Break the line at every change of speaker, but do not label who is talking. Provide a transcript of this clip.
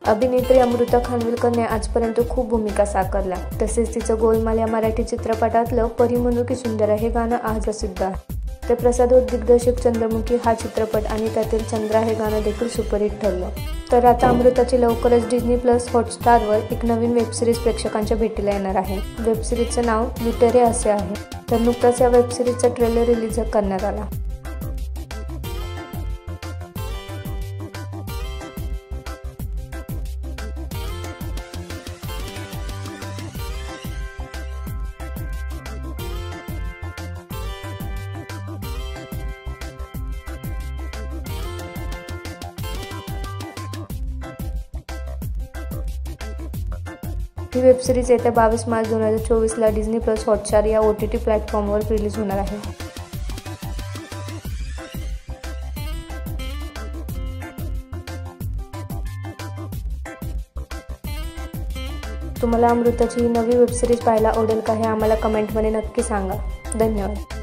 अभिनेत्री अमृता खानविलकरने आजपर्यंत खूप भूमिका साकारल्या. तसेच तिचं गोलमाल या मराठी चित्रपटातलं परी म्हणू की सुंदर हे गाणं आज प्रसिद्ध आहे. ते प्रसाद दिग्दर्शक चंद्रमुखी हा चित्रपट आणि त्यातील चंद्रा हे गाणं देखील सुपरहिट ठरलं. तर आता अमृताची लवकरच डिझनी प्लस हॉटस्टारवर एक नवीन वेबसिरीज प्रेक्षकांच्या भेटीला येणार आहे. वेबसिरीजचं नाव लिटरे असे आहे. तर नुकताच या वेबसिरीजचा ट्रेलर रिलीज करण्यात आला. ही वेबसिरीज येत्या 22 मार्च 2024 डिझनी प्लस हॉटस्टार या OTT प्लॅटफॉर्मवर रिलीज होणार आहे. तुम्हाला अमृताची ही नवी वेबसिरीज पाहायला आवडेल का हे आम्हाला कमेंटमध्ये नक्की सांगा. धन्यवाद.